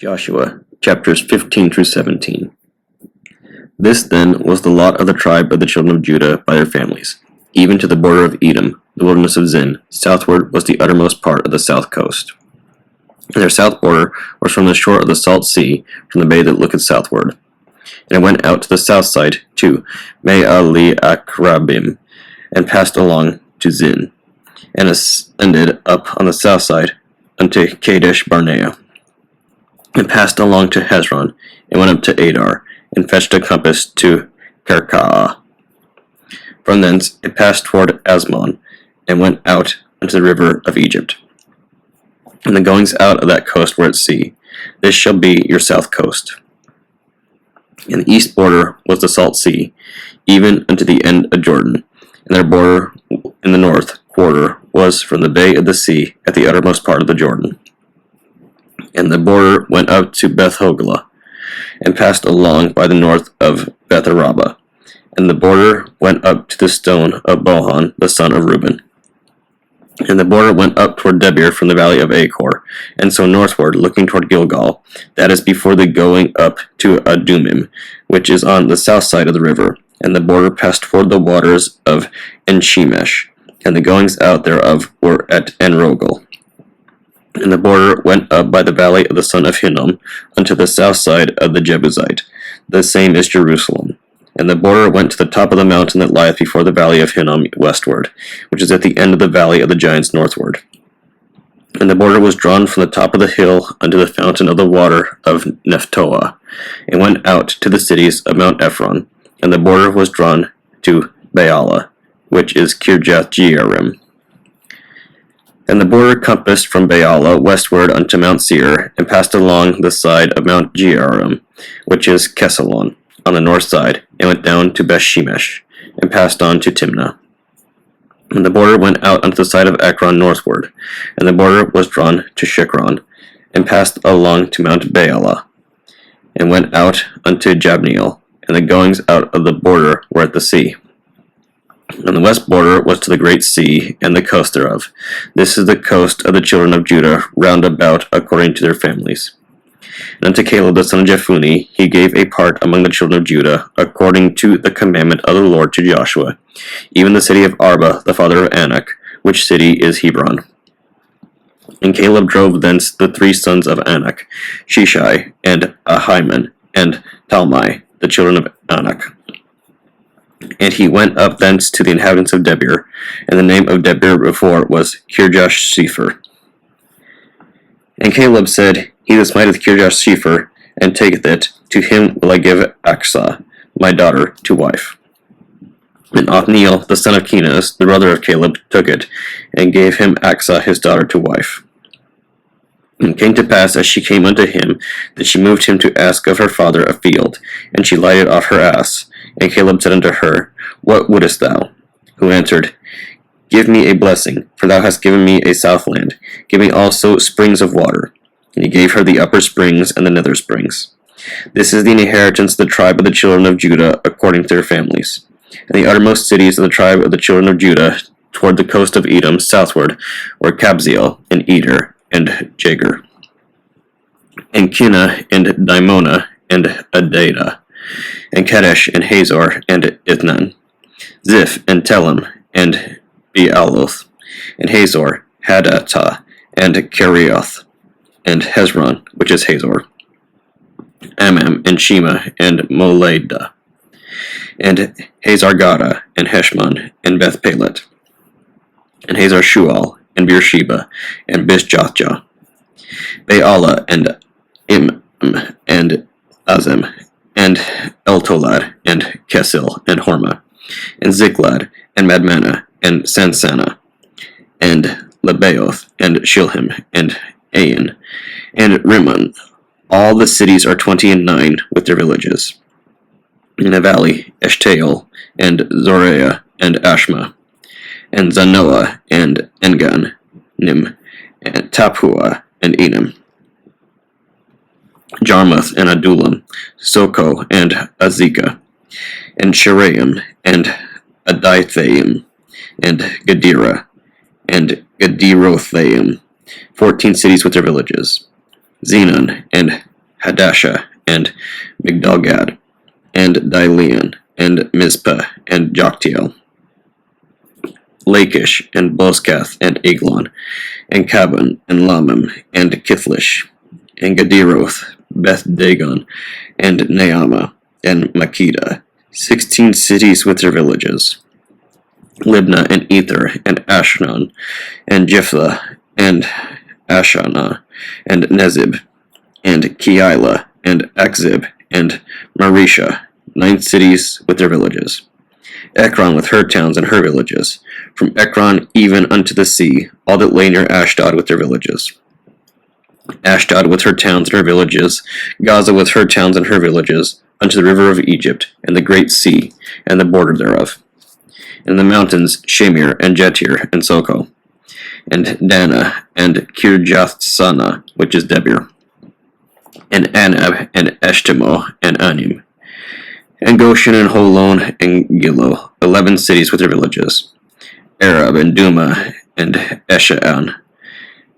Joshua, chapters 15 through 17. This then was the lot of the tribe of the children of Judah by their families, even to the border of Edom, the wilderness of Zin. Southward was the uttermost part of the south coast. And their south border was from the shore of the salt sea, from the bay that looketh southward. And it went out to the south side to Maale-Akrabim, and passed along to Zin, and ascended up on the south side unto Kadesh Barnea, and passed along to Hezron, and went up to Adar, and fetched a compass to Karkaa. From thence it passed toward Asmon, and went out unto the river of Egypt. And the goings out of that coast were at sea. This shall be your south coast. And the east border was the salt sea, even unto the end of Jordan, and their border in the north quarter was from the bay of the sea at the uttermost part of the Jordan. And the border went up to Beth-hoglah, and passed along by the north of Beth-arabah. And the border went up to the stone of Bohan, the son of Reuben. And the border went up toward Debir from the valley of Achor, and so northward, looking toward Gilgal, that is before the going up to Adumim, which is on the south side of the river. And the border passed toward the waters of Enshemesh, and the goings out thereof were at Enrogel. And the border went up by the valley of the son of Hinnom unto the south side of the Jebusite. The same is Jerusalem. And the border went to the top of the mountain that lieth before the valley of Hinnom westward, which is at the end of the valley of the giants northward. And the border was drawn from the top of the hill unto the fountain of the water of Nephtoah, and went out to the cities of Mount Ephron. And the border was drawn to Baalah, which is Kirjath-jearim. And the border compassed from Baalah westward unto Mount Seir, and passed along the side of Mount Jearim, which is Kesalon, on the north side, and went down to Beth-shemesh, and passed on to Timnah. And the border went out unto the side of Ekron northward, and the border was drawn to Shikron, and passed along to Mount Baalah, and went out unto Jabneel, and the goings out of the border were at the sea. And the west border was to the great sea, and the coast thereof. This is the coast of the children of Judah, round about according to their families. And unto Caleb the son of Jephunneh he gave a part among the children of Judah, according to the commandment of the Lord to Joshua, even the city of Arba, the father of Anak, which city is Hebron. And Caleb drove thence the three sons of Anak, Sheshai, and Ahiman, and Talmai, the children of Anak. And he went up thence to the inhabitants of Debir, and the name of Debir before was Kirjath-sepher. And Caleb said, He that smiteth Kirjath-sepher, and taketh it, to him will I give Achsah, my daughter, to wife. And Othniel, the son of Kenaz, the brother of Caleb, took it, and gave him Achsah his daughter to wife. And it came to pass, as she came unto him, that she moved him to ask of her father a field, and she lighted off her ass. And Caleb said unto her, What wouldest thou? Who answered, Give me a blessing, for thou hast given me a southland. Give me also springs of water. And he gave her the upper springs and the nether springs. This is the inheritance of the tribe of the children of Judah, according to their families. And the uttermost cities of the tribe of the children of Judah, toward the coast of Edom, southward, were Kabzeel, and Eder, and Jagur, and Kinah, and Dimona, and Adadah, and Kadesh, and Hazor, and Ithnan, Ziph, and Telem, and Bealoth, and Hazor, Hadattah, and Kerioth, and Hezron, which is Hazor, Amam, and Shema, and Moladah, and Hazar-Gada, and Heshmon, and Beth-Pelet, and Hazar-Shual, and Beersheba, and Bishjathjah, Baalah, and Im, and Azem, and Eltolad, and Kesil, and Hormah, and Ziklag, and Madmannah, and Sansannah, and Lebaoth, and Shilhim, and Ain, and Rimmon. All the cities are 29 with their villages. In the valley, Eshtaol, and Zoreah, and Ashma, and Zanoah, and Engan, Nim, and Tapua, and Enim, Jarmuth, and Adullam, Soko, and Azekah, and Sheraim, and Adithaim, and Gadira, and Gederothaim, 14 cities with their villages. Zenon, and Hadashah, and Migdalgad, and Dilean, and Mizpah, and Joktiel, Lachish, and Bozkath, and Eglon, and Cabon, and Lamam, and Kithlish, and Gederoth, Beth Dagon, and Naamah, and Makeda, 16 cities with their villages, Libnah, and Ether, and Ashnon, and Jiphtha, and Ashanah, and Nezib, and Keilah, and Akzib, and Marisha, 9 cities with their villages. Ekron with her towns and her villages, from Ekron even unto the sea, all that lay near Ashdod with their villages. Ashdod with her towns and her villages, Gaza with her towns and her villages, unto the river of Egypt, and the great sea, and the border thereof. And the mountains, Shamir, and Jetir, and Soko, and Dana, and Kirjath-Sana, which is Debir, and Anab, and Eshtemoh, and Anim, and Goshen, and Holon, and Gilo, 11 cities with their villages, Arab, and Duma, and Eshaan,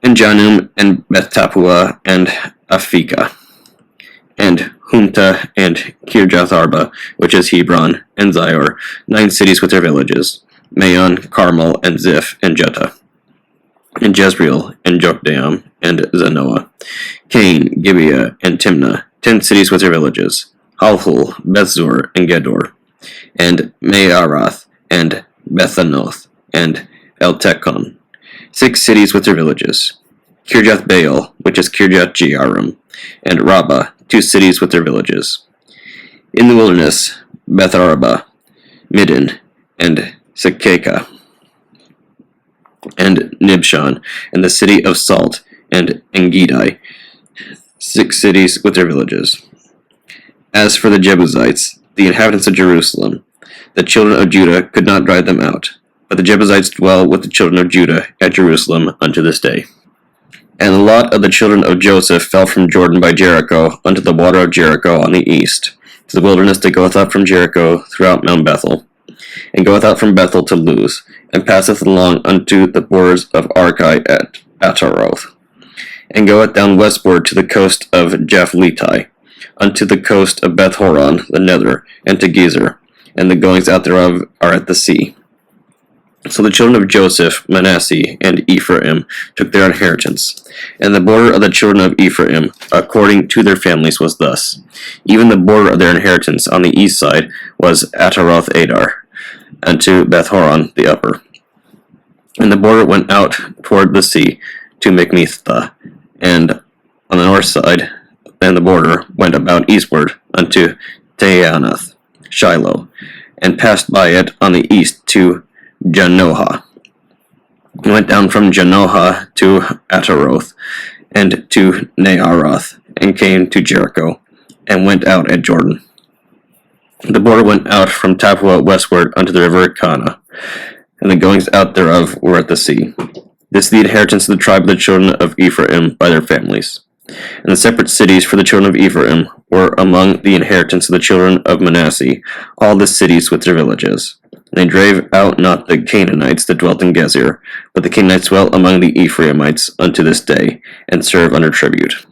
and Janum, and Beth Tapua, and Afika, and Humta, and Kirjath Arba, which is Hebron, and Zior, 9 cities with their villages, Maon, Carmel, and Ziph, and Jutta, and Jezreel, and Jokdeam, and Zanoah, Cain, Gibeah, and Timnah, 10 cities with their villages, Halhul, Bethzur, and Gedor, and Mearath, and Bethanoth, and Eltekon, 6 cities with their villages, Kirjath Baal, which is Kirjath Jearim, and Rabbah, 2 cities with their villages. In the wilderness, Beth Araba, Middin, and Sekeka, and Nibshan, and the city of Salt, and Engedi, 6 cities with their villages. As for the Jebusites, the inhabitants of Jerusalem, the children of Judah could not drive them out, but the Jebusites dwell with the children of Judah at Jerusalem unto this day. And the lot of the children of Joseph fell from Jordan by Jericho unto the water of Jericho on the east, to the wilderness that goeth up from Jericho throughout Mount Bethel, and goeth out from Bethel to Luz, and passeth along unto the borders of Archi at Ataroth, and goeth down westward to the coast of Japhleti, unto the coast of Beth-horon the nether, and to Gezer, and the goings out thereof are at the sea. So the children of Joseph, Manasseh, and Ephraim took their inheritance. And the border of the children of Ephraim, according to their families, was thus. Even the border of their inheritance on the east side was Ataroth Adar, unto Beth-horon the upper. And the border went out toward the sea to Michmethah, and on the north side, and the border went about eastward unto Taanath, Shiloh, and passed by it on the east to Janohah, and went down from Janohah to Ataroth, and to Naaroth, and came to Jericho, and went out at Jordan. The border went out from Tapua westward unto the river Kana, and the goings out thereof were at the sea. This is the inheritance of the tribe of the children of Ephraim by their families. And the separate cities for the children of Ephraim were among the inheritance of the children of Manasseh, all the cities with their villages. And they drave out not the Canaanites that dwelt in Gezer, but the Canaanites dwelt among the Ephraimites unto this day, and serve under tribute.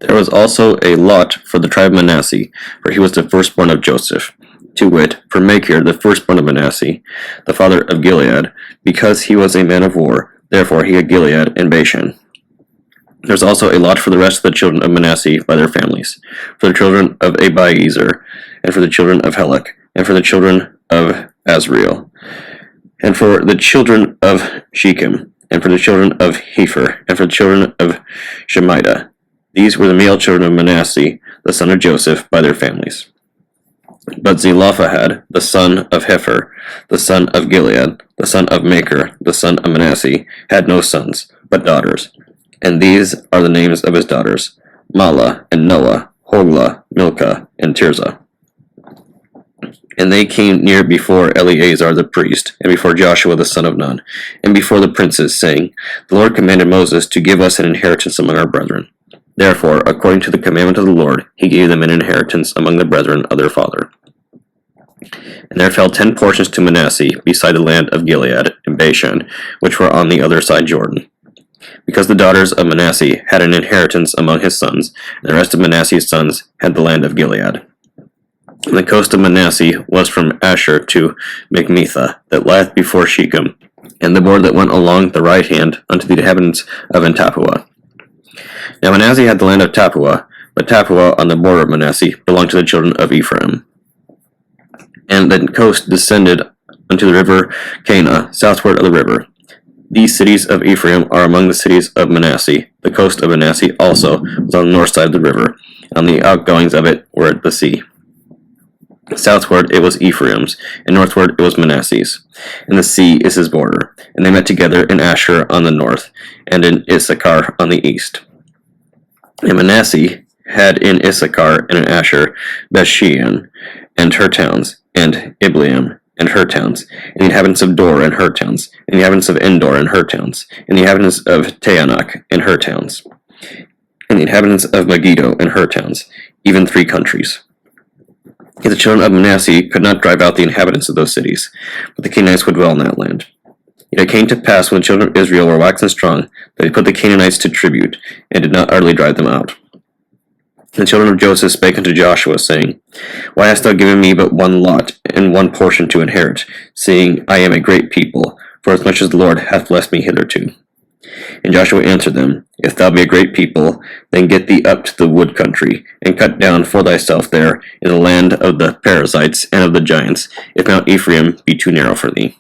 There was also a lot for the tribe of Manasseh, for he was the firstborn of Joseph, to wit, for Machir, the firstborn of Manasseh, the father of Gilead, because he was a man of war, therefore he had Gilead and Bashan. There was also a lot for the rest of the children of Manasseh by their families, for the children of Abiezer, and for the children of Helek, and for the children of Azriel, and for the children of Shechem, and for the children of Hepher, and for the children of Shemida. These were the male children of Manasseh, the son of Joseph, by their families. But Zelophehad, the son of Hepher, the son of Gilead, the son of Machir, the son of Manasseh, had no sons, but daughters. And these are the names of his daughters, Mahlah, and Noah, Hoglah, Milcah, and Tirzah. And they came near before Eleazar the priest, and before Joshua the son of Nun, and before the princes, saying, The Lord commanded Moses to give us an inheritance among our brethren. Therefore, according to the commandment of the Lord, he gave them an inheritance among the brethren of their father. And there fell 10 portions to Manasseh, beside the land of Gilead and Bashan, which were on the other side Jordan. because the daughters of Manasseh had an inheritance among his sons, and the rest of Manasseh's sons had the land of Gilead. And the coast of Manasseh was from Asher to Michmetha, that lieth before Shechem, and the border that went along the right hand unto the inhabitants of Tappuah. Now Manasseh had the land of Tappuah, but Tappuah on the border of Manasseh belonged to the children of Ephraim. And the coast descended unto the river Cana, southward of the river. These cities of Ephraim are among the cities of Manasseh. The coast of Manasseh also was on the north side of the river, and on the outgoings of it were the sea. Southward it was Ephraim's, and northward it was Manasseh's, and the sea is his border. And they met together in Asher on the north, and in Issachar on the east. And Manasseh had in Issachar and in Asher Bethshean and her towns, and Ibleam and her towns, and the inhabitants of Dor and her towns, and the inhabitants of Endor and her towns, and the inhabitants of Taanach and her towns, and the inhabitants of Megiddo and her towns, even 3 countries. Yet the children of Manasseh could not drive out the inhabitants of those cities, but the Canaanites would dwell in that land. Yet it came to pass when the children of Israel were waxen strong, that they put the Canaanites to tribute, and did not utterly drive them out. The children of Joseph spake unto Joshua, saying, Why hast thou given me but one lot, and one portion to inherit, seeing I am a great people, forasmuch as the Lord hath blessed me hitherto? And Joshua answered them, If thou be a great people, then get thee up to the wood country, and cut down for thyself there in the land of the Perizzites and of the giants, if Mount Ephraim be too narrow for thee.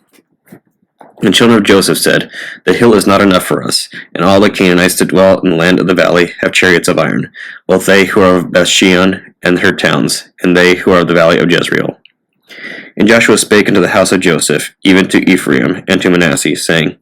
And the children of Joseph said, The hill is not enough for us, and all the Canaanites that dwell in the land of the valley have chariots of iron, both they who are of Bethshean and her towns, and they who are of the valley of Jezreel. And Joshua spake unto the house of Joseph, even to Ephraim and to Manasseh, saying,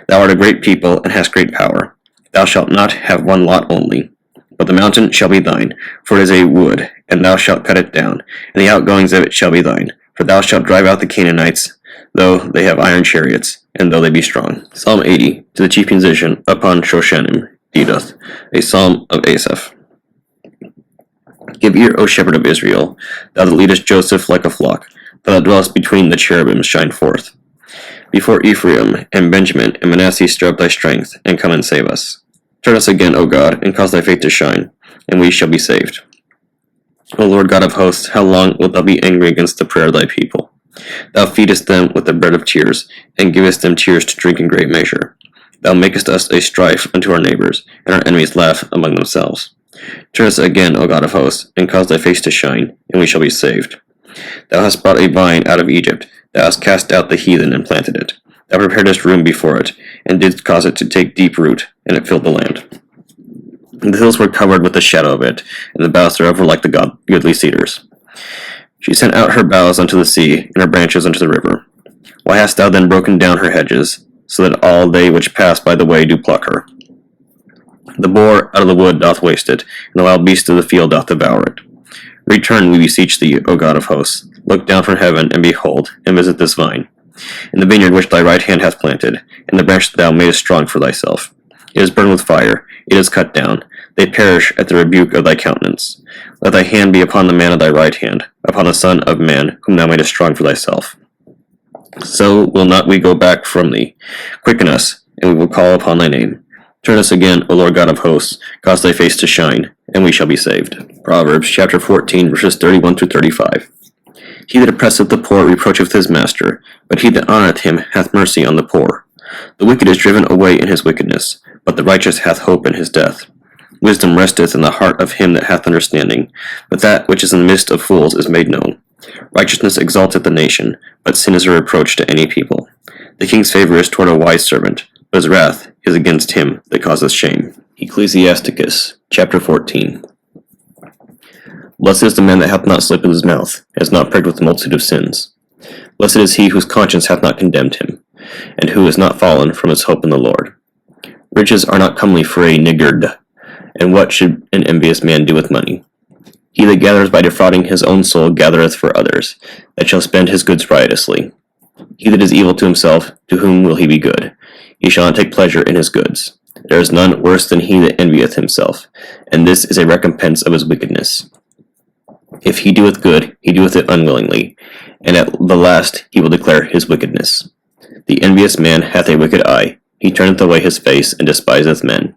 Thou art a great people, and hast great power. Thou shalt not have one lot only, but the mountain shall be thine, for it is a wood, and thou shalt cut it down, and the outgoings of it shall be thine. For thou shalt drive out the Canaanites, though they have iron chariots, and though they be strong. Psalm 80, to the chief musician, upon Shoshanim, Edoth, a psalm of Asaph. Give ear, O shepherd of Israel, thou that leadest Joseph like a flock, thou that dwellest between the cherubims, shine forth. Before Ephraim and Benjamin and Manasseh stir up thy strength, and come and save us. Turn us again, O God, and cause thy face to shine, and we shall be saved. O Lord God of hosts, how long wilt thou be angry against the prayer of thy people? Thou feedest them with the bread of tears, and givest them tears to drink in great measure. Thou makest us a strife unto our neighbors, and our enemies laugh among themselves. Turn us again, O God of hosts, and cause thy face to shine, and we shall be saved. Thou hast brought a vine out of Egypt, thou hast cast out the heathen and planted it. Thou preparedst room before it, and didst cause it to take deep root, and it filled the land. And the hills were covered with the shadow of it, and the boughs thereof were like the goodly cedars. She sent out her boughs unto the sea, and her branches unto the river. Why hast thou then broken down her hedges, so that all they which pass by the way do pluck her? The boar out of the wood doth waste it, and the wild beast of the field doth devour it. Return, we beseech thee, O God of hosts. Look down from heaven, and behold, and visit this vine, in the vineyard which thy right hand hath planted, and the branch that thou madest strong for thyself. It is burned with fire, it is cut down, they perish at the rebuke of thy countenance. Let thy hand be upon the man of thy right hand, upon the son of man, whom thou madest strong for thyself. So will not we go back from thee. Quicken us, and we will call upon thy name. Turn us again, O Lord God of hosts, cause thy face to shine, and we shall be saved. Proverbs chapter 14, verses 31 through 35. He that oppresseth the poor reproacheth his master, but he that honoureth him hath mercy on the poor. The wicked is driven away in his wickedness, but the righteous hath hope in his death. Wisdom resteth in the heart of him that hath understanding, but that which is in the midst of fools is made known. Righteousness exalteth the nation, but sin is a reproach to any people. The king's favour is toward a wise servant, but his wrath is against him that causeth shame. Ecclesiasticus chapter 14. Blessed is the man that hath not slipped with his mouth, and is not pricked with the multitude of sins. Blessed is he whose conscience hath not condemned him, and who is not fallen from his hope in the Lord. Riches are not comely for a niggard, and what should an envious man do with money? He that gathereth by defrauding his own soul gathereth for others, that shall spend his goods riotously. He that is evil to himself, to whom will he be good? He shall not take pleasure in his goods. There is none worse than he that envieth himself, and this is a recompense of his wickedness. If he doeth good, he doeth it unwillingly, and at the last he will declare his wickedness. The envious man hath a wicked eye, He turneth away his face, and despiseth men.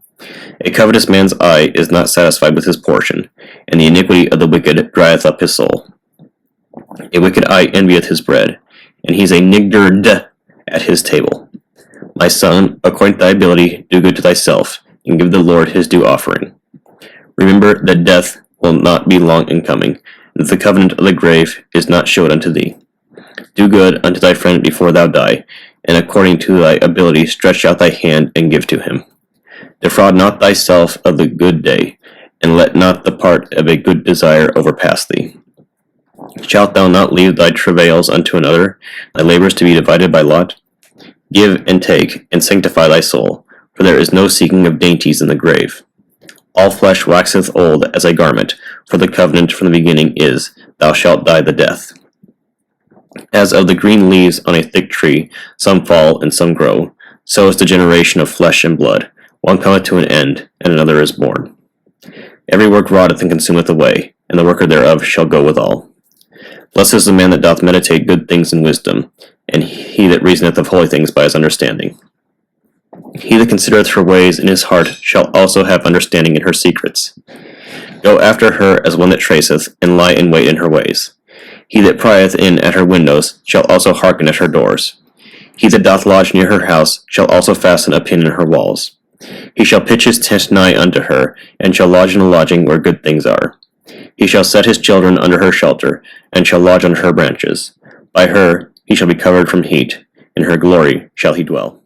A covetous man's eye is not satisfied with his portion, and the iniquity of the wicked drieth up his soul. A wicked eye envieth his bread, and he is a NIGGARD at his table. My son, according to thy ability, do good to thyself, and give the Lord his due offering. Remember that death will not be long in coming, and that the covenant of the grave is not showed unto thee. Do good unto thy friend before thou die, and according to thy ability stretch out thy hand and give to him. Defraud not thyself of the good day, and let not the part of a good desire overpass thee. Shalt thou not leave thy travails unto another, thy labors to be divided by lot? Give and take, and sanctify thy soul, for there is no seeking of dainties in the grave. All flesh waxeth old as a garment, for the covenant from the beginning is, thou shalt die the death. As of the green leaves on a thick tree, some fall and some grow, so is the generation of flesh and blood. One cometh to an end, and another is born. Every work rotteth and consumeth away, and the worker thereof shall go withal. Blessed is the man that doth meditate good things in wisdom, and he that reasoneth of holy things by his understanding. He that considereth her ways in his heart shall also have understanding in her secrets. Go after her as one that traceth, and lie in wait in her ways. He that prieth in at her windows shall also hearken at her doors. He that doth lodge near her house shall also fasten a pin in her walls. He shall pitch his tent nigh unto her, and shall lodge in a lodging where good things are. He shall set his children under her shelter, and shall lodge under her branches. By her he shall be covered from heat, in her glory shall he dwell.